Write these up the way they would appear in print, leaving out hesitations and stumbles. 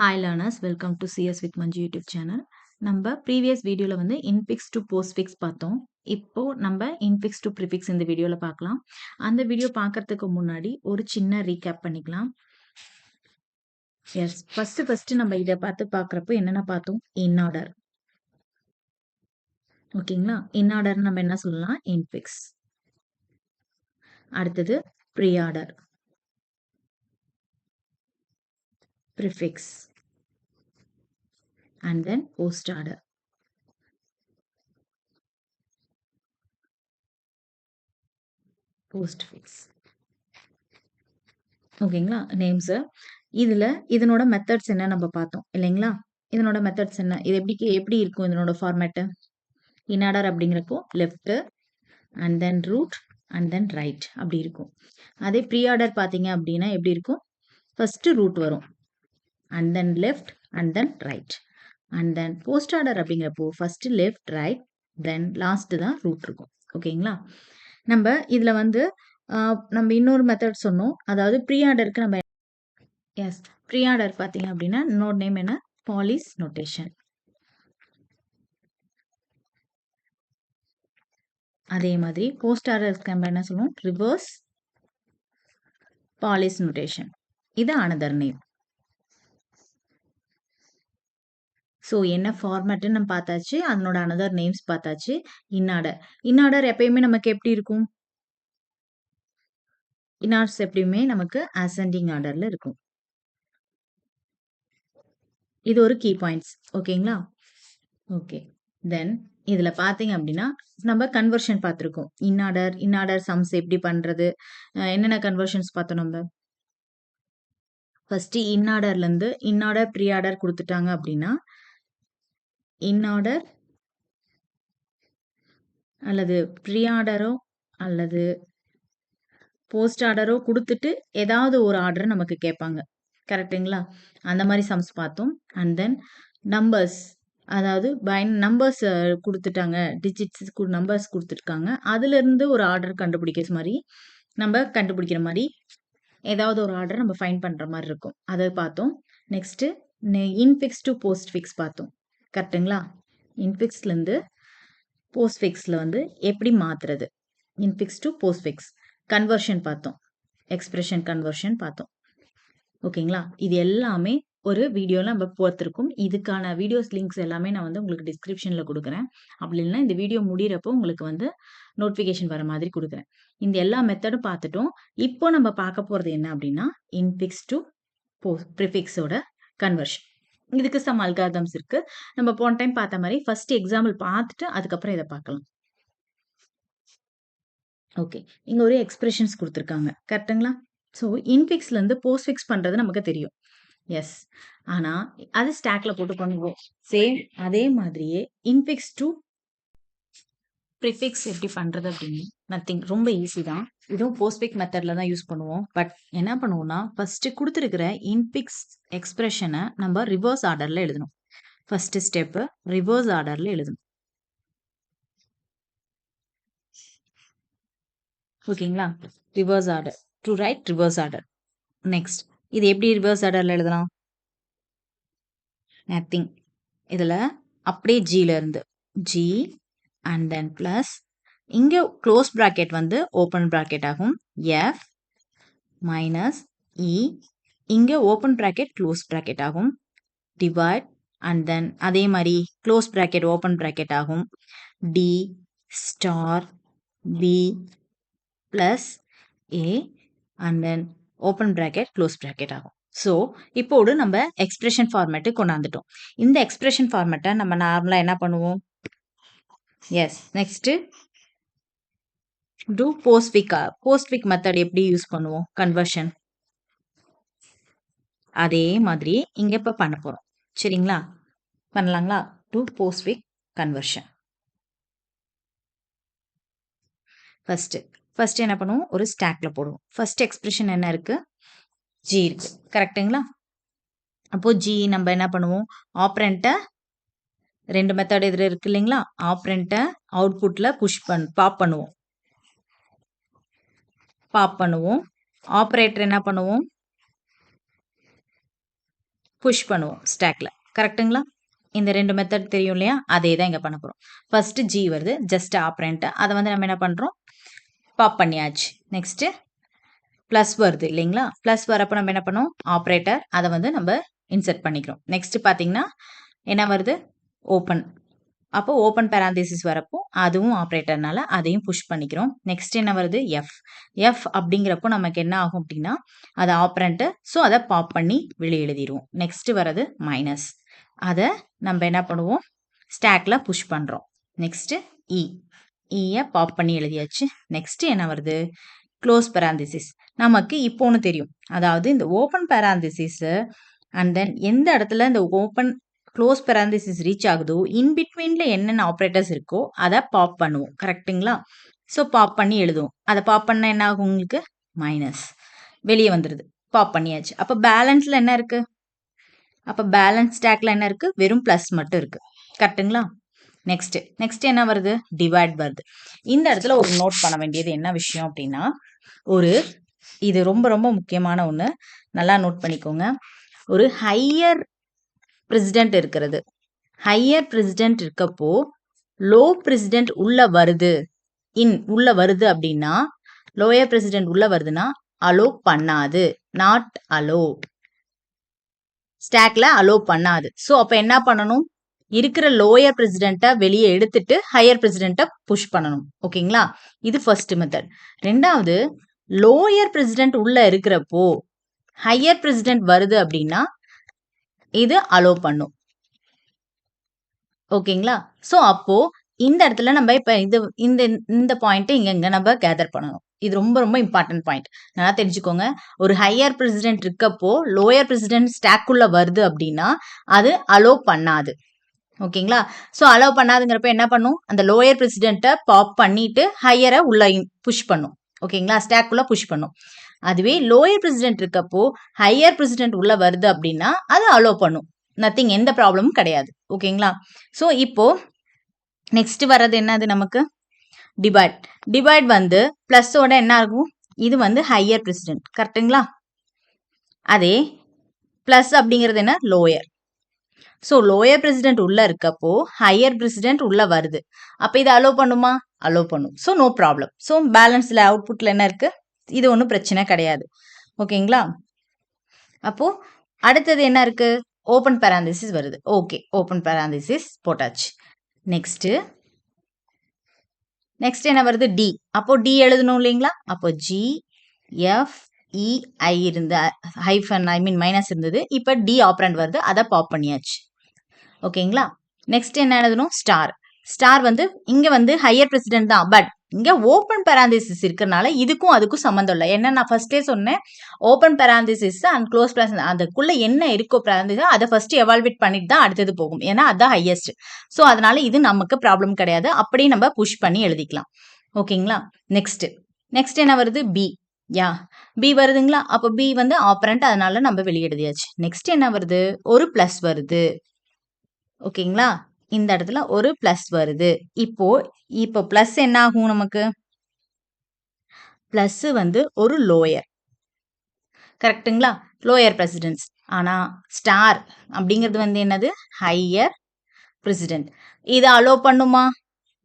Hi learners, welcome to CS with Manju YouTube channel. நம்ம previous வீடியோல வந்து infix to postfix பார்த்தோம். இப்போ நம்ம இன்ஃபிக்ஸ் டு ப்ரிஃபிக்ஸ் இந்த வீடியோல பார்க்கலாம். அந்த வீடியோ பார்க்கறதுக்கு முன்னாடி ஒரு சின்ன ரீகேப் பண்ணிக்கலாம். எஸ் ஃபர்ஸ்ட் நம்ம இதை பார்க்குறப்போ என்னென்ன பார்த்தோம்? In order. ஓகேங்களா? இன் ஆர்டர் நம்ம என்ன சொல்லலாம்? இன்ஃபிக்ஸ். அடுத்தது pre order, prefix, and then post order. Postfix. ஓகேங்களா? நேம்ஸ். இதனோட மெத்தட்ஸ் என்ன நம்ம பார்த்தோம் இல்லைங்களா? இதனோட மெத்தட்ஸ் என்ன? இது எப்படி இருக்கும் இதனோட ஃபார்மேட்டு? இன் ஆர்டர் அப்படிங்கிறப்போ left and then root and then right அப்படி இருக்கும். அதே ப்ரீ ஆர்டர் பார்த்தீங்க அப்படின்னா எப்படி இருக்கும்? ஃபர்ஸ்ட் ரூட் வரும் and then left and then right. And then post order அப்படிங்கிறப்போ first left right then last தான் ரூட் இருக்கும். ஓகேங்களா? நம்ம இதில் வந்து நம்ம இன்னொரு மெத்தட் சொன்னோம். அதாவது ப்ரீ ஆர்டருக்கு நம்ம ப்ரீ ஆர்டர் பார்த்தீங்க அப்படின்னா இன்னொரு நேம் என்ன? Polish notation. அதே மாதிரி போஸ்ட் ஆர்டருக்கு நம்ம என்ன சொல்லுவோம்? Reverse Polish notation. இது அனதர் நேம். ஸோ என்ன ஃபார்மேட்டுன்னு நம்ம பார்த்தாச்சு, அதனோட அனதர் நேம்ஸ் பார்த்தாச்சு. இன் ஆர்டர் எப்பயுமே நமக்கு எப்படி இருக்கும்? இன் ஆர்டர்ஸ் எப்பயுமே நமக்கு அசெண்டிங் ஆர்டர்ல இருக்கும். இது ஒரு கீ பாயிண்ட்ஸ். ஓகேங்களா? ஓகே. தென் இதில் பார்த்தீங்க அப்படின்னா நம்ம கன்வர்ஷன் பார்த்துருக்கோம். இன் ஆர்டர் சம்ஸ் எப்படி பண்ணுறது, என்னென்ன கன்வர்ஷன்ஸ் பார்த்தோம் நம்ம? ஃபர்ஸ்ட் இன் ஆர்டர்லேருந்து இன் ஆர்டர் ப்ரீ ஆர்டர் கொடுத்துட்டாங்க அப்படின்னா இன் ஆர்டர் அல்லது ப்ரீ ஆர்டரோ அல்லது போஸ்ட் ஆர்டரோ கொடுத்துட்டு ஏதாவது ஒரு ஆர்டர் நமக்கு கேட்பாங்க. கரெக்டுங்களா? அந்த மாதிரி சம்ஸ் பார்த்தோம். அண்ட் தென் நம்பர்ஸ், அதாவது நம்பர்ஸ் கொடுத்துட்டாங்க, டிஜிட்ஸ் நம்பர்ஸ் கொடுத்துருக்காங்க, அதுலேருந்து ஒரு ஆர்டர் கண்டுபிடிக்கிற மாதிரி ஏதாவது ஒரு ஆர்டர் நம்ம ஃபைண்ட் பண்ணுற மாதிரி இருக்கும். அதை பார்த்தோம். Next infix to post fix பார்த்தோம். கரெக்டுங்களா? இன்ஃபிக்ஸ்லேருந்து போஸ்ட் ஃபிக்ஸில் வந்து எப்படி மாற்றுறது, infix to post fix conversion பார்த்தோம், எக்ஸ்பிரஷன் கன்வர்ஷன் பார்த்தோம். ஓகேங்களா? இது எல்லாமே ஒரு வீடியோவில் நம்ம பார்த்துருக்கோம். இதுக்கான வீடியோஸ் லிங்க்ஸ் எல்லாமே நான் வந்து உங்களுக்கு டிஸ்கிரிப்ஷனில் கொடுக்குறேன். அப்படி இல்லைன்னா இந்த வீடியோ முடிகிறப்போ உங்களுக்கு வந்து நோட்டிஃபிகேஷன் வர மாதிரி கொடுக்குறேன். இந்த எல்லா மெத்தடும் பார்த்துட்டோம். இப்போ நம்ம பார்க்க போகிறது என்ன அப்படின்னா இன்ஃபிக்ஸ் டு ப்ரிஃபிக்ஸோட கன்வர்ஷன். இதுக்கு சம் அல்காரிதம்ஸ் இருக்கு. நம்ம போன டைம் பார்த்த மாதிரி ஃபர்ஸ்ட் எக்ஸாம்பிள் பார்த்துட்டு அதுக்கப்புறம் இதை பார்க்கலாம். ஓகே, இங்கே ஒரு எக்ஸ்பிரஷன்ஸ் கொடுத்துருக்காங்க. கரெக்டுங்களா? ஸோ இன்ஃபிக்ஸ்லேருந்து போஸ்ட் ஃபிக்ஸ் பண்ணுறது நமக்கு தெரியும். எஸ், ஆனால் அது ஸ்டாக்ல போட்டு பண்ணுவோம். சேம் அதே மாதிரியே இன்ஃபிக்ஸ் டு ப்ரிஃபிக்ஸ் எப்படி பண்ணுறது அப்படின்னு நத்திங், ரொம்ப ஈஸி தான். இதுவும் போஸ்ட்ஃபிக் மெத்தடில் தான் யூஸ் பண்ணுவோம். பட் என்ன பண்ணுவோம்னா ஃபஸ்ட்டு கொடுத்துருக்கிற இன்ஃபிக்ஸ் எக்ஸ்பிரஷனை நம்ம ரிவர்ஸ் ஆர்டரில் எழுதணும். ஃபஸ்ட்டு ஸ்டெப்பு ரிவர்ஸ் ஆர்டரில் எழுதணும். ஓகேங்களா? Reverse order to right reverse order. Next இது எப்படி ரிவர்ஸ் ஆர்டரில் எழுதலாம்? நத்திங், இதில் அப்படியே ஜியில் இருந்து ஜி அண்ட் தென் ப்ளஸ், இங்கே க்ளோஸ் ப்ராக்கெட் வந்து ஓப்பன் ப்ராக்கெட் ஆகும், எஃப் மைனஸ் இ, இங்கே ஓப்பன் ப்ராக்கெட் க்ளோஸ் ப்ராக்கெட் ஆகும், டிவைட் அண்ட் தென் அதே மாதிரி க்ளோஸ் ப்ராக்கெட் ஓப்பன் ப்ராக்கெட் ஆகும், D star B plus A and then open bracket close bracket ஆகும். So இப்போது நம்ம எக்ஸ்பிரஷன் ஃபார்மேட்டு கொண்டாந்துட்டோம். இந்த எக்ஸ்பிரஷன் ஃபார்மேட்டை நம்ம நார்மலாக என்ன பண்ணுவோம்? Yes, next to postfix method எப்படி யூஸ் பண்ணுவோம்? கன்வர்ஷன் அதே மாதிரி இங்கே இப்போ பண்ண போகிறோம். சரிங்களா? பண்ணலாங்களா? To postfix conversion. ஃபர்ஸ்ட் என்ன பண்ணுவோம்? ஒரு ஸ்டாக்ல போடுவோம். ஃபர்ஸ்ட் எக்ஸ்பிரஷன் என்ன இருக்கு? ஜி இருக்கு. கரெக்டுங்களா? அப்போ ஜி நம்ம என்ன பண்ணுவோம்? ஆப்ரண்ட்டை ரெண்டு மெத்தட் இதில் இருக்கு இல்லைங்களா? ஆப்ரண்ட்டை அவுட்புட்டில் பாப் பண்ணுவோம். ஆப்ரேட்டர் என்ன பண்ணுவோம்? புஷ் பண்ணுவோம் ஸ்டாக்ல. கரெக்ட்டுங்களா? இந்த 2 மெத்தட் தெரியும் இல்லையா? அதே தான் இங்க பண்ண போறோம். ஃபர்ஸ்ட் G வருது. Just operand. அத வந்து நம்ம என்ன பண்றோம்? பாப் பண்ணியாச்சு. நெக்ஸ்ட் பிளஸ் வருது இல்லைங்களா? பிளஸ் வரப்ப நம்ம என்ன பண்ணோம்? ஆப்பரேட்டர் அத வந்து நம்ம இன்சர்ட் பண்ணிக்கிறோம். நெக்ஸ்ட் பார்த்தீங்கன்னா, என்ன வருது? ஓப்பன். அப்போ ஓப்பன் பேராந்தசிஸ் வரப்போ அதுவும் ஆப்பரேட்டர்னால அதையும் புஷ் பண்ணிக்கிறோம். நெக்ஸ்ட் என்ன வருது? எஃப். எஃப் அப்படிங்கிறப்போ நமக்கு என்ன ஆகும் அப்படின்னா, அது ஆப்பரண்ட். ஸோ அதை பாப் பண்ணி வெளியே எழுதிடுவோம். நெக்ஸ்ட் வரது மைனஸ். அதை நம்ம என்ன பண்ணுவோம்? ஸ்டாக்ல புஷ் பண்றோம். நெக்ஸ்ட் இ. ஈயை பாப் பண்ணி எழுதியாச்சு. நெக்ஸ்ட் என்ன வருது? Close parenthesis. நமக்கு இப்போ ஒன்று தெரியும். அதாவது இந்த ஓப்பன் பேராந்தசிஸ் அண்ட் தென் எந்த இடத்துல இந்த ஓப்பன் க்ளோஸ் பேராந்தசிஸ் ரீச் ஆகுதோ இன் பிட்வீன்ல என்னென்ன ஆப்ரேட்டர்ஸ் இருக்கோ அதை பாப் பண்ணுவோம். கரெக்ட்டுங்களா? ஸோ பாப் பண்ணி எழுதுவோம். அதை பாப் பண்ண என்ன ஆகும்? உங்களுக்கு மைனஸ் வெளியே வந்துடுது. பாப் பண்ணியாச்சு. அப்போ பேலன்ஸ்ல என்ன இருக்கு? அப்போ பேலன்ஸ் ஸ்டாக்ல என்ன இருக்கு? வெறும் பிளஸ் மட்டும் இருக்கு. கரெக்ட்டுங்களா? நெக்ஸ்ட் என்ன வருது? டிவைட் வருது. இந்த இடத்துல ஒரு நோட் பண்ண வேண்டியது என்ன விஷயம் அப்படின்னா, இது ரொம்ப ரொம்ப முக்கியமான ஒன்று. நல்லா நோட் பண்ணிக்கோங்க. ஒரு ஹையர் பிரசிடென்ட் இருக்கிறது. ஹையர் பிரசிடென்ட் இருக்கப்போ லோ பிரசிடென்ட் உள்ள வருது அப்படின்னா, லோயர் பிரசிடென்ட் உள்ள வருதுன்னா அலோ பண்ணாது. Not allow. ஸ்டாக்ல அலோ பண்ணாது. ஸோ அப்போ என்ன பண்ணணும்? இருக்கிற லோயர் பிரசிடென்ட்டை வெளியே எடுத்துட்டு ஹையர் பிரசிடென்ட்டை புஷ் பண்ணணும். ஓகேங்களா? இது ஃபர்ஸ்ட் மெத்தட். ரெண்டாவது, லோயர் பிரசிடென்ட் உள்ள இருக்கிறப்போ ஹையர் பிரசிடென்ட் வருது அப்படின்னா இது அலோ பண்ணும். ஓகேங்களா? ஸோ அப்போ இந்த இடத்துல நம்ம இப்ப இந்த பாயிண்ட் இங்க நம்ம கேதர் பண்ணணும். இது ரொம்ப ரொம்ப இம்பார்ட்டன்ட் பாயிண்ட். நல்லா தெரிஞ்சுக்கோங்க. ஒரு ஹையர் பிரசிடென்ட் இருக்கப்போ லோயர் பிரசிடென்ட் ஸ்டாக்குள்ள வருது அப்படின்னா அது அலோ பண்ணாது. ஓகேங்களா? ஸோ அலோ பண்ணாதுங்கிறப்ப என்ன பண்ணும்? அந்த லோயர் பிரசிடென்ட்டை பாப் பண்ணிட்டு ஹையரை உள்ள புஷ் பண்ணும். ஓகேங்களா? ஸ்டாக்குள்ள புஷ் பண்ணும். அதுவே லோயர் பிரசிடென்ட் இருக்கப்போ ஹையர் பிரசிடென்ட் உள்ள வருது அப்படின்னா அது அலோ பண்ணும். நத்திங், எந்த ப்ராப்ளமும் கிடையாது. ஓகேங்களா? ஸோ இப்போ நெக்ஸ்ட் வர்றது என்னது நமக்கு? டிவைட் வந்து பிளஸோட என்ன ஆகும்? இது வந்து ஹையர் பிரசிடென்ட். கரெக்ட்டுங்களா? அதே பிளஸ் அப்படிங்கிறது என்ன? லோயர். ஸோ லோயர் பிரசிடென்ட் உள்ள இருக்கப்போ ஹையர் பிரசிடென்ட் உள்ள வருது. அப்போ இது அலோ பண்ணுமா? அலோ பண்ணும். So no problem. ஸோ பேலன்ஸ்ல அவுட்புட்ல என்ன இருக்கு? இது ஒன்றும் பிரச்சனை கிடையாது. ஓகேங்களா? அப்போ அடுத்தது என்ன இருக்கு? ஓப்பன் பேராந்தசிஸ் வருது. ஓகே, ஓப்பன் பேராந்தசிஸ் போட்டாச்சு. நெக்ஸ்ட் என்ன வருது? டி. அப்போ டி எழுதணும் இல்லைங்களா? அப்போ ஜி எஃப் இ ஐ இருந்த ஹைஃபன் மைனஸ் இருந்தது. இப்போ டி ஆப்ரண்ட் வருது. அதை பாப் பண்ணியாச்சு. ஓகேங்களா? நெக்ஸ்ட் என்ன எழுதணும்? ஸ்டார் வந்து இங்க வந்து ஹையர் பிரசிடென்ட் தான். பட் இங்க ஓப்பன் பேராந்தசிஸ் இருக்கிறனால இதுக்கும் அதுக்கும் சம்மந்தம் இல்லை. என்ன நான் ஃபர்ஸ்டே சொன்னேன், open parenthesis and close parenthesis அதுக்குள்ள என்ன இருக்கோ பேராந்தசிஸ் அதை ஃபர்ஸ்ட் எவால்வேட் பண்ணிட்டு தான் அடுத்தது போகும். ஏன்னா அதுதான் ஹையஸ்ட். ஸோ அதனால இது நமக்கு ப்ராப்ளம் கிடையாது. அப்படியே நம்ம புஷ் பண்ணி எழுதிக்கலாம். ஓகேங்களா? நெக்ஸ்ட் என்ன வருது? பி. பி வருதுங்களா? அப்போ பி வந்து ஆப்பரண்ட், அதனால நம்ம வெளியே எழுதியாச்சு. நெக்ஸ்ட் என்ன வருது? ஒரு பிளஸ் வருது. ஓகேங்களா? இந்த இடத்துல ஒரு பிளஸ் வருது. இப்போ பிளஸ் என்ன ஆகும் நமக்கு? பிளஸ் வந்து ஒரு லோயர். கரெக்ட்டுங்களா? Lower president's. ஆனா ஸ்டார் அப்படிங்கிறது வந்து என்னது? Higher president. இதை அலோ பண்ணுமா?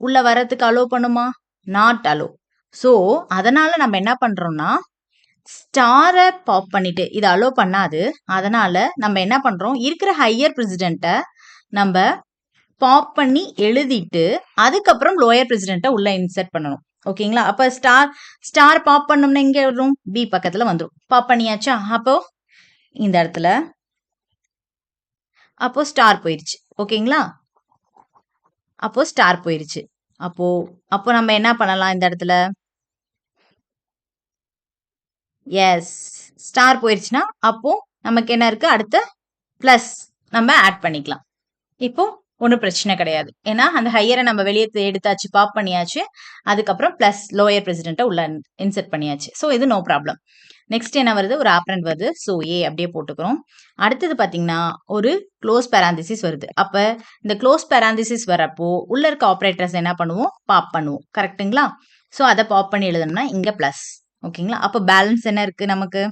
உள்ள வரதுக்கு அலோ பண்ணுமா? Not allow. ஸோ அதனால நம்ம என்ன பண்றோம்னா ஸ்டாரை பாப் பண்ணிட்டு இதை அலோ பண்ணாது. அதனால நம்ம என்ன பண்றோம்? இருக்கிற ஹையர் பிரசிடென்ட்டை நம்ம பாப் பண்ணி எழுதிட்டு அதுக்கப்புறம் லோயர் பிரசிடென்ட்டை உள்ள இன்சர்ட் பண்ணணும். ஓகேங்களா? அப்ப ஸ்டார் பாப் பண்ணோம்னா இங்க வரும், பி பக்கத்துல வந்துடும். பாப் பண்ணியாச்சா? அப்போ இந்த இடத்துல அப்போ ஸ்டார் போயிருச்சு. ஓகேங்களா? அப்போ ஸ்டார் போயிருச்சு. அப்போ நம்ம என்ன பண்ணலாம்? இந்த இடத்துல எஸ், ஸ்டார் போயிருச்சுன்னா அப்போ நமக்கு என்ன இருக்கு? அடுத்த பிளஸ் நம்ம ஆட் பண்ணிக்கலாம். இப்போ ஒன்றும் பிரச்சனை கிடையாது. ஏன்னா அந்த ஹையரை நம்ம வெளியே எடுத்தாச்சு, பாப் பண்ணியாச்சு. அதுக்கப்புறம் பிளஸ் லோயர் பிரசிடென்ட்டை உள்ள இன்சர்ட் பண்ணியாச்சு. ஸோ இது நோ ப்ராப்ளம். நெக்ஸ்ட் என்ன வருது? ஒரு ஆப்பரண்ட் வருது. ஸோ ஏ அப்படியே போட்டுக்கிறோம். அடுத்தது பார்த்தீங்கன்னா ஒரு க்ளோஸ் பேராந்தசிஸ் வருது. அப்போ இந்த க்ளோஸ் பேராந்தசிஸ் வரப்போ உள்ள இருக்க ஆப்ரேட்டர்ஸ் என்ன பண்ணுவோம்? பாப் பண்ணுவோம். கரெக்ட்டுங்களா? ஸோ அதை பாப் பண்ணி எழுதணும்னா இங்கே பிளஸ். ஓகேங்களா? அப்போ பேலன்ஸ் என்ன இருக்கு நமக்கு?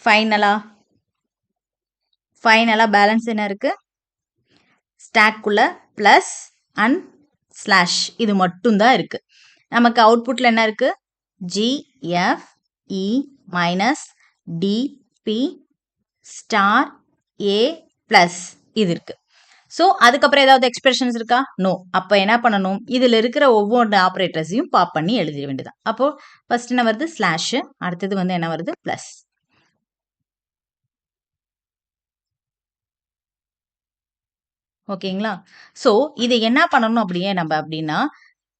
ஃபைனலா ஃபைனலா பேலன்ஸ் என்ன இருக்கு? ஸ்டாக்குள்ள பிளஸ் அண்ட் ஸ்லாஷ் இது மட்டும் தான் இருக்கு. நமக்கு அவுட்புட்ல என்ன இருக்கு? GFE minus DP star A plus இது இருக்கு. ஸோ அதுக்கப்புறம் ஏதாவது எக்ஸ்பிரஷன்ஸ் இருக்கா? நோ. அப்போ என்ன பண்ணணும்? இதில் இருக்கிற ஒவ்வொரு ஆப்ரேட்டர்ஸையும் பாப் பண்ணி எழுதிட வேண்டியதான். அப்போ ஃபர்ஸ்ட் என்ன வருது? ஸ்லாஷ். அடுத்தது வந்து என்ன வருது? பிளஸ். ஓகேங்களா? ஸோ இதை என்ன பண்ணணும் அப்படின்னா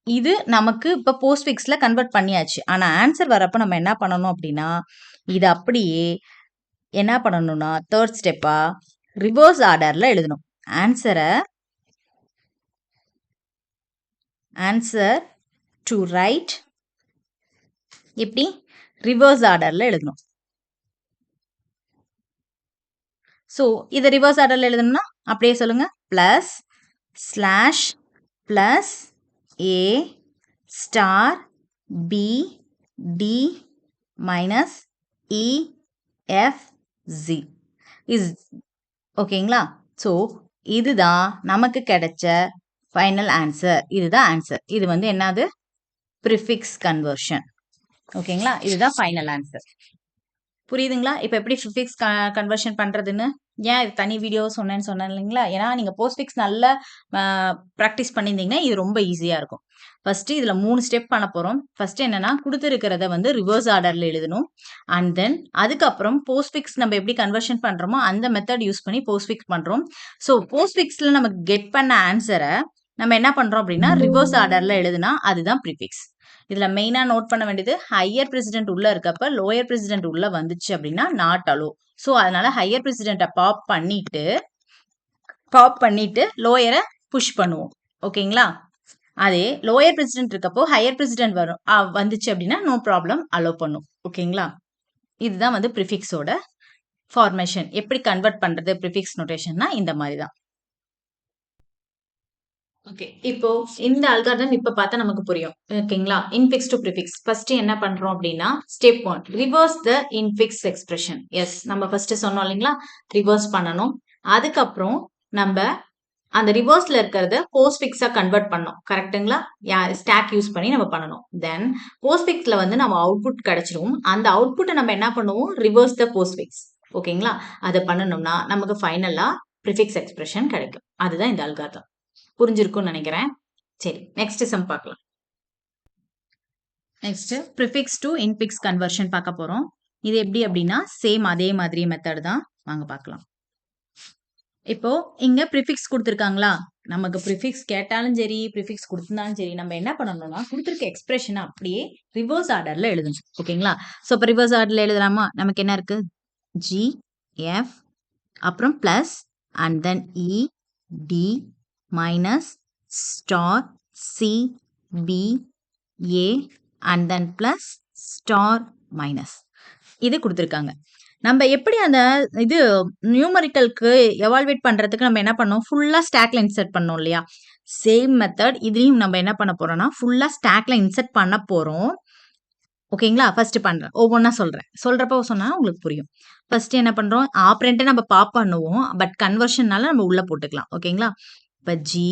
இது நமக்கு இப்போ போஸ்ட்ஃபிக்ஸில் கன்வெர்ட் பண்ணியாச்சு. ஆனால் ஆன்சர் வரப்போ நம்ம என்ன பண்ணணும் அப்படின்னா இது அப்படியே என்ன பண்ணணும்னா தேர்ட் ஸ்டெப்பா ரிவர்ஸ் ஆர்டரில் எழுதணும். ஆன்சர் டு ரைட் எப்படி ரிவர்ஸ் ஆர்டரில் எழுதணும். ஸோ இதை ரிவர்ஸ் ஆர்டரில் எழுதணும்னா அப்படியே சொல்லுங்க. Plus slash plus A star B D minus EFZ is ஓகேங்களா? ஸோ இதுதான் நமக்கு கிடைச்ச ஃபைனல் ஆன்சர். இதுதான் ஆன்சர். இது வந்து என்னது? Prefix conversion. ஓகேங்களா? இதுதான் ஃபைனல் ஆன்சர். புரியுதுங்களா? இப்போ எப்படி ப்ரிஃபிக்ஸ் கன்வர்ஷன் பண்ணுறதுன்னு ஏன் இது தனி வீடியோ சொன்னேன்னு சொன்னேன் இல்லைங்களா? ஏன்னா நீங்கள் போஸ்ட்ஃபிக்ஸ் நல்லா ப்ராக்டிஸ் பண்ணியிருந்தீங்கன்னா இது ரொம்ப ஈஸியாக இருக்கும். ஃபஸ்ட்டு இதில் 3 ஸ்டெப் பண்ண போகிறோம். ஃபஸ்ட்டு என்னென்னா கொடுத்துருக்கிறத வந்து ரிவர்ஸ் ஆர்டரில் எழுதணும். அண்ட் தென் அதுக்கப்புறம் போஸ்ட்ஃபிக்ஸ் நம்ம எப்படி கன்வர்ஷன் பண்ணுறோமோ அந்த மெத்தட் யூஸ் பண்ணி போஸ்ட்ஃபிக்ஸ் பண்ணுறோம். ஸோ போஸ்ட்ஃபிக்ஸில் நமக்கு கெட் பண்ண ஆன்சரை நம்ம என்ன பண்ணுறோம் அப்படின்னா ரிவர்ஸ் ஆர்டரில் எழுதுனா அதுதான் ப்ரிஃபிக்ஸ். இதுல மெயினா நோட் பண்ண வேண்டியது ஹையர் பிரசிடென்ட் உள்ள இருக்கப்ப லோயர் பிரசிடென்ட் உள்ள வந்துச்சு அப்படின்னா நாட் அலோ. ஸோ அதனால ஹையர் பிரசிடென்ட்டை பாப் பண்ணிட்டு லோயரை புஷ் பண்ணுவோம். ஓகேங்களா? அதே லோயர் பிரசிடென்ட் இருக்கப்போ ஹையர் பிரசிடென்ட் வரும் வந்துச்சு அப்படின்னா நோ ப்ராப்ளம் அலோ பண்ணும். ஓகேங்களா? இதுதான் வந்து ப்ரிஃபிக்ஸோட ஃபார்மேஷன். எப்படி கன்வெர்ட் பண்றது ப்ரிஃபிக்ஸ் நோட்டேஷன்னா இந்த மாதிரி தான். ஓகே, இப்போ இந்த அல்காரிதம் இப்ப பார்த்தா நமக்கு புரியும். ஓகேங்களா? Infix to prefix. ஃபர்ஸ்ட் என்ன பண்றோம் அப்படின்னா step 1 reverse the infix expression. Yes, நம்ம ஃபர்ஸ்ட் சொன்னோம் இல்லைங்களா? ரிவர்ஸ் பண்ணணும். அதுக்கப்புறம் நம்ம அந்த ரிவர்ஸ்ல இருக்கிறத போஸ்ட்ஃபிக்ஸா கன்வெர்ட் பண்ணோம். கரெக்ட்டுங்களா? ஸ்டாக் யூஸ் பண்ணி நம்ம பண்ணணும். தென் போஸ்ட்ஃபிக்ஸ்ல வந்து நம்ம அவுட்புட் கிடைச்சிரும். அந்த அவுட்புட்டை நம்ம என்ன பண்ணுவோம்? ரிவர்ஸ் த போஸ்ட்ஃபிக்ஸ். ஓகேங்களா? அதை பண்ணணும்னா நமக்கு ஃபைனலா ப்ரிஃபிக்ஸ் எக்ஸ்பிரஷன் கிடைக்கும். அதுதான் இந்த அல்காரிதம். புரிஞ்சிருக்கும்னு நினைக்கிறேன். சரி, நெக்ஸ்ட் சம் பார்க்கலாம். Next prefix to infix conversion பார்க்க போறோம். இது எப்படி அப்படின்னா சேம் அதே மாதிரி மெத்தட் தான். வாங்க பார்க்கலாம். இப்போ இங்க ப்ரிஃபிக்ஸ் கொடுத்துருக்காங்களா? நமக்கு ப்ரிஃபிக்ஸ் கேட்டாலும் சரி ப்ரிஃபிக்ஸ் கொடுத்துருந்தாலும் சரி நம்ம என்ன பண்ணணும்னா கொடுத்துருக்க எக்ஸ்பிரஷனை அப்படியே ரிவர்ஸ் ஆர்டர்ல எழுதணும். ஓகேங்களா? ஸோ இப்போ ரிவர்ஸ் ஆர்டர்ல எழுதலாமா? நமக்கு என்ன இருக்கு? GF அப்புறம் plus and then ED minus star CBA and then plus star minus இது கொடுத்துருக்காங்க. நம்ம எப்படி அந்த இது நியூமரிக்கலுக்கு எவால்வேட் பண்றதுக்கு நம்ம என்ன பண்ணோம்? ஃபுல்லா ஸ்டாக்ல இன்சர்ட் பண்ணோம் இல்லையா? சேம் மெத்தட் இதுலயும் நம்ம என்ன பண்ண போறோம்னா ஃபுல்லா ஸ்டாக்ல இன்சர்ட் பண்ண போறோம். ஓகேங்களா? ஃபர்ஸ்ட் பண்றேன், ஒவ்வொன்றா சொல்றப்போ சொன்னா உங்களுக்கு புரியும். ஃபர்ஸ்ட் என்ன பண்றோம்? ஆப்ரண்ட்டை நம்ம பாப் பண்ணுவோம், பட் கன்வர்ஷன்னால நம்ம உள்ள போட்டுக்கலாம். ஓகேங்களா? இப்போ ஜி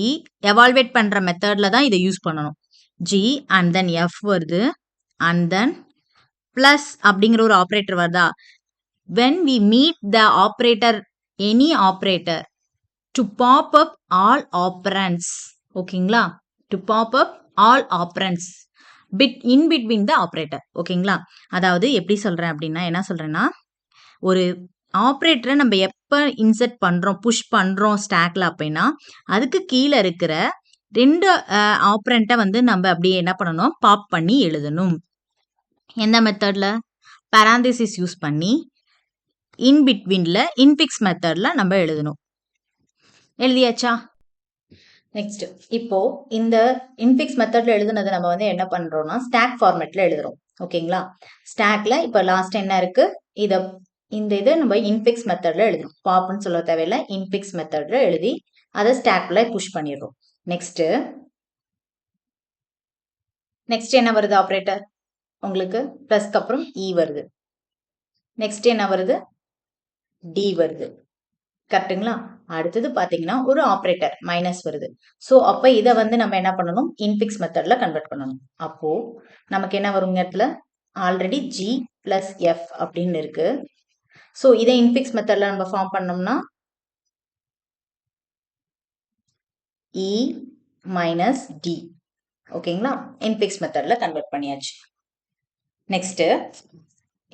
எவால்வேட் பண்ற மெத்தட்ல தான் இதை யூஸ் பண்ணணும். ஜி அண்ட் தென் எஃப் வருது அண்ட் தென் பிளஸ் அப்படிங்கிற ஒரு ஆப்ரேட்டர் வருதா? when we meet the operator any operator to pop up all operands. ஓகேங்களா? to pop up all operands in between the operator. ஓகேங்களா? அதாவது எப்படி சொல்றேன் அப்படின்னா என்ன சொல்றேன்னா ஒரு ஆப்ரேட்டரை நம்ம எப்போ இன்சர்ட் பண்ணுறோம் புஷ் பண்ணுறோம் ஸ்டாக்ல அப்படின்னா அதுக்கு கீழே இருக்கிற 2 ஆப்ரண்ட்டை வந்து நம்ம அப்படியே என்ன பண்ணணும்? பாப் பண்ணி எழுதணும். எந்த மெத்தட்ல? பேராந்திசிஸ் யூஸ் பண்ணி இன் பிட்வீன்ல இன்ஃபிக்ஸ் மெத்தட்ல நம்ம எழுதணும். எழுதியாச்சா? நெக்ஸ்ட் இப்போ இந்த இன்ஃபிக்ஸ் மெத்தட்ல எழுதுனது நம்ம வந்து என்ன பண்றோம்னா ஸ்டாக் ஃபார்மேட்ல எழுதுறோம். ஓகேங்களா? ஸ்டாக்ல இப்போ லாஸ்ட் என்ன இருக்கு? இந்த இது நம்ம இன்ஃபிக்ஸ் மெத்தட்ல எழுதணும். பாப்னு சொல்ல தேவையில்லை, இன்ஃபிக்ஸ் மெத்தட்ல எழுதி அதை ஸ்டாக்ல புஷ் பண்ணிடுறோம். நெக்ஸ்ட் என்ன வருது? ஆப்ரேட்டர் உங்களுக்கு பிளஸ்க்கு அப்புறம் இ வருது. நெக்ஸ்ட் என்ன வருது? டி வருது. கரெக்ட்டுங்களா? அடுத்தது பார்த்தீங்கன்னா, ஒரு ஆப்பரேட்டர் மைனஸ் வருது. ஸோ, அப்ப இத வந்து நம்ம என்ன பண்ணணும்? இன்ஃபிக்ஸ் மெத்தட்ல கன்வெர்ட் பண்ணணும். அப்போ நமக்கு என்ன வரும் இந்த இடத்துல? ஆல்ரெடி G பிளஸ் F அப்படின்னு இருக்கு. ஸோ, இத இன்ஃபிக்ஸ் மெத்தட்ல நம்ம ஃபார்ம் பண்ணோம்னா E மைனஸ் D. ஓகேங்களா? இன்ஃபிக்ஸ் மெத்தட்ல கன்வெர்ட் பண்ணியாச்சு. நெக்ஸ்ட்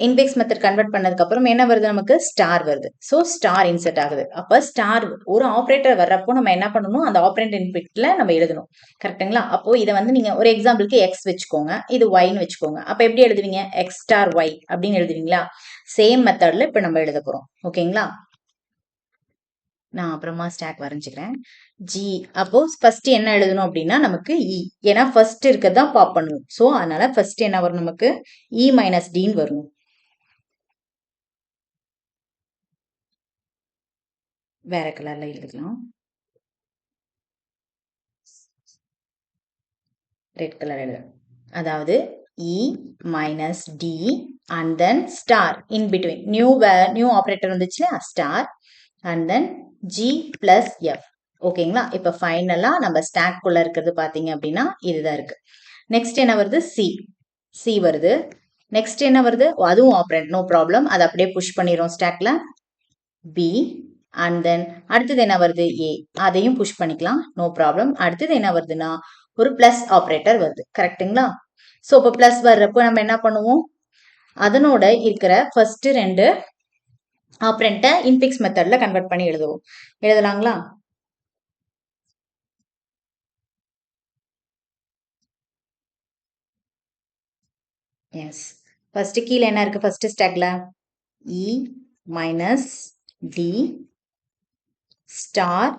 இன்ஃபிக்ஸ் மெத்தட் கன்வெர்ட் பண்ணதுக்கு அப்புறம் என்ன வருது நமக்கு? ஸ்டார் வருது. ஸோ ஸ்டார் இன்செர்ட் ஆகுது. அப்ப ஸ்டார் ஒரு ஆப்பரேட்டர் வர்றப்போ நம்ம என்ன பண்ணணும்? அந்த ஆப்பரண்ட் இன்ஃபிக்ட்ல நம்ம எழுதணும். கரெக்ட்டுங்களா? அப்போ இத வந்து நீங்க ஒரு எக்ஸாம்பிளுக்கு X வச்சுக்கோங்க. இது Yன்னு வச்சுக்கோங்க. அப்ப எப்படி எழுதுவீங்க? X ஸ்டார் Y அப்படின்னு எழுதுவீங்களா? சேம் மெத்தட்ல இப்ப நம்ம எழுத போறோம். ஓகேங்களா? நான் அப்புறமா ஸ்டாக் வரைஞ்சுக்கிறேன். G அப்போ ஃபர்ஸ்ட் என்ன எழுதணும் அப்படின்னா நமக்கு E. ஏன்னா ஃபர்ஸ்ட் இருக்கிறது தான் பாப் பண்ணுவோம். ஸோ அதனால ஃபர்ஸ்ட் என்ன வரும் நமக்கு? E மைனஸ் Dன்னு வரணும். வேற கலர்ல எழுதிக்கலாம். ரெட் கலர் எழுது. அதாவது E minus D and then star in between. New operator வந்துச்சுல star and then G plus F. ஓகேங்களா? இப்ப ஃபைனலா நம்ம ஸ்டாக் குள்ள இருக்கிறது பாத்தீங்க அப்படின்னா இதுதான் இருக்கு. நெக்ஸ்ட் என்ன வருது? C வருது. நெக்ஸ்ட் என்ன வருது? அதுவும் ஆப்பரண்ட் நோ ப்ராப்ளம். அதை அப்படியே புஷ் பண்ணிரும் ஸ்டாக்ல. B and then அடுத்தது என்ன வருது? A. அதையும் புஷ் பண்ணிக்கலாம். No problem. அடுத்தது என்ன வருதுன்னா ஒரு பிளஸ் ஆப்பரேட்டர் வருது. கரெக்ட்டுங்களா? ஸோ இப்போ பிளஸ் வர்றப்போ நம்ம என்ன பண்ணுவோம்? அதனோட இருக்கிற ஃபர்ஸ்ட் ரெண்டு ஆப்பரண்ட்டை இன்ஃபிக்ஸ் மெத்தட்ல கன்வெர்ட் பண்ணி எழுதுவோம். எழுதலாங்களா? எஸ். ஃபர்ஸ்ட் கீழே என்ன இருக்கு? ஃபர்ஸ்ட் ஸ்டாக்ல E minus D star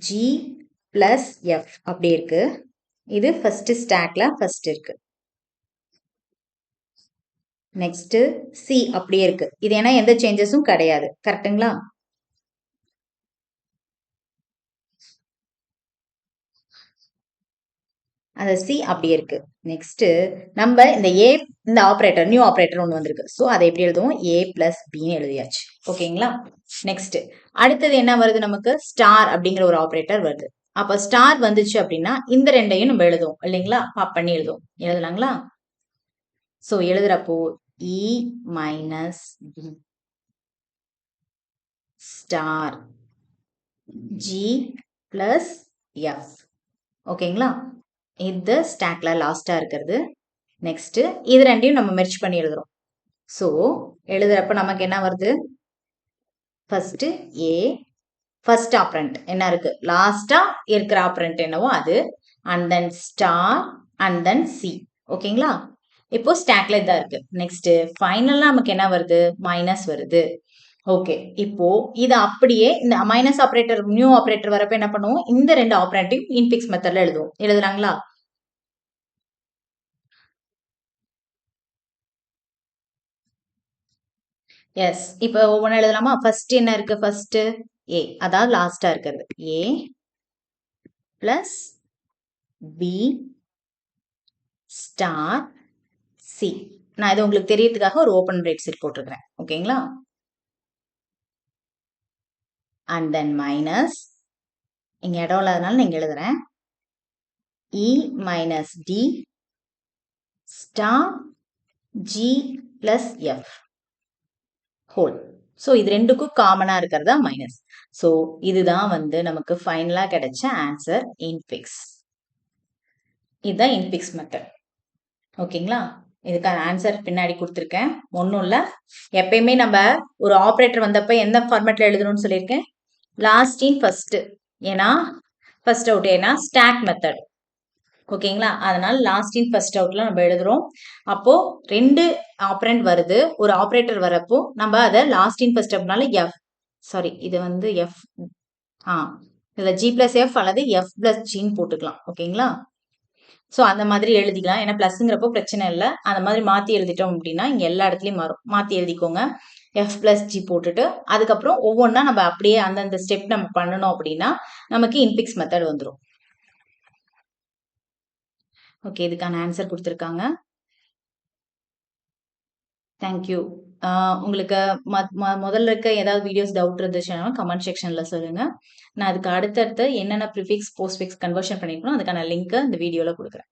G plus F அப்படி இருக்கு. இது ஃபர்ஸ்ட் ஸ்டாக்ல ஃபர்ஸ்ட் இருக்கு. நெக்ஸ்ட் சி அப்படியே இருக்கு. இது ஏன்னா எந்த சேஞ்சஸும் கிடையாது. கரெக்ட்டுங்களா? அந்த சி அப்படியே இருக்கு. நெக்ஸ்ட் நம்ம இந்த ஆப்பரேட்டர் நியூ ஆப்பரேட்டர் ஒன்று வந்திருக்கு. ஸோ அதை எப்படி எழுதுவோம்? A பிளஸ் பின்னு எழுதியாச்சு. ஓகேங்களா? நெக்ஸ்ட் அடுத்தது என்ன வருது நமக்கு? ஸ்டார் அப்படிங்கிற ஒரு ஆப்பரேட்டர் வருது. அப்ப ஸ்டார் வந்துச்சு அப்படின்னா இந்த ரெண்டையும் நம்ம எழுதுவோம் இல்லைங்களா? பாப் பண்ணி எழுதுவோம். எழுதலாங்களா? ஸோ எழுதுறப்போ E minus B star G plus F. ஓகேங்களா? இது ஸ்டாக்ல லாஸ்டா இருக்கிறது. நெக்ஸ்ட் இது ரெண்டையும் நம்ம மெர்ஜ் பண்ணி எழுதுறோம். ஸோ எழுதுறப்ப நமக்கு என்ன வருது? ஃபர்ஸ்ட் A ஃபர்ஸ்ட் ஆப்பரண்ட் என்ன இருக்கு? லாஸ்டா இருக்கிற ஆப்பரண்ட் என்னவோ அது and then star and then C. ஓகேங்களா? இப்போ ஸ்டாக்ல இதான் இருக்கு. நெக்ஸ்ட் ஃபைனலா நமக்கு என்ன வருது? மைனஸ் வருது. ஓகே, இப்போ இது அப்படியே இந்த மைனஸ் ஆப்பரேட்டர் நியூ ஆப்பரேட்டர் வரப்ப என்ன பண்ணுவோம்? இந்த ரெண்டு ஆப்பரண்ட்டையும் இன்ஃபிக்ஸ் மெத்தட்ல எழுதுவோம். எழுதுறாங்களா? எஸ். இப்போ ஒவ்வொன்று எழுதலாமா? ஃபர்ஸ்ட் என்ன இருக்கு? ஃபர்ஸ்ட் A அதாவது லாஸ்டா இருக்கிறது A plus B star C. நான் இது உங்களுக்கு தெரியறதுக்காக ஒரு ஓப்பன் பிரேக்ஸிட் போட்டிருக்கிறேன். ஓகேங்களா? அண்ட் தென் மைனஸ் இங்க இடம் இல்லாதனால நான் இங்க எழுதுறேன். E minus D star G plus F whole. So இது ரெண்டுக்கும் காமனா இருக்கிறதா மைனஸ். ஸோ இதுதான் வந்து நமக்கு ஃபைனலா கிடைச்ச ஆன்சர் இன்ஃபிக்ஸ். இதுதான் இன்ஃபிக்ஸ் மெத்தட். ஓகேங்களா? இதுக்கான ஆன்சர் பின்னாடி கொடுத்துருக்கேன். ஒன்றும் இல்லை, எப்பயுமே நம்ம ஒரு ஆப்ரேட்டர் வந்தப்ப எந்த ஃபார்மேட்ல எழுதணும்னு சொல்லியிருக்கேன்? Last in first. ஏன்னா ஃபர்ஸ்ட் அவுட் ஏன்னா ஸ்டாக் மெத்தட். ஓகேங்களா? அதனால லாஸ்ட் இன் ஃபர்ஸ்ட் அவுட்ல நம்ம எழுதுறோம். அப்போ ரெண்டு ஆப்பரண்ட் வருது, ஒரு ஆப்ரேட்டர் வரப்போ நம்ம அதை லாஸ்ட் இன் ஃபர்ஸ்ட் அவுட்னால எஃப் சாரி இது வந்து எஃப் இதில் G பிளஸ் எஃப் அல்லது எஃப் பிளஸ் ஜின்னு போட்டுக்கலாம். ஓகேங்களா? ஸோ அந்த மாதிரி எழுதிக்கலாம். ஏன்னா பிளஸ்ங்கிறப்போ பிரச்சனை இல்லை. அந்த மாதிரி மாற்றி எழுதிட்டோம் அப்படின்னா இங்கே எல்லா இடத்துலையும் மாறும். மாற்றி எழுதிக்கோங்க. எஃப் பிளஸ் ஜி போட்டுட்டு அதுக்கப்புறம் ஒவ்வொன்றா நம்ம அப்படியே அந்தந்த ஸ்டெப் நம்ம பண்ணணும் அப்படின்னா நமக்கு இன்ஃபிக்ஸ் மெத்தட் வந்துடும். ஓகே, இதுக்கான ஆன்சர் கொடுத்துருக்காங்க. தேங்க்யூ. உங்களுக்கு முதல்ல இருக்க ஏதாவது வீடியோஸ் டவுட் இருந்துச்சுன்னா கமெண்ட் செக்ஷன்ல சொல்லுங்க. நான் அதுக்கு அடுத்தடுத்து என்னென்ன ப்ரிஃபிக்ஸ், போஸ்ட்ஃபிக்ஸ் கன்வர்ஷன் பண்ணியிருக்கனோ அதுக்கான லிங்க்க இந்த வீடியோல குடுக்குறேன்.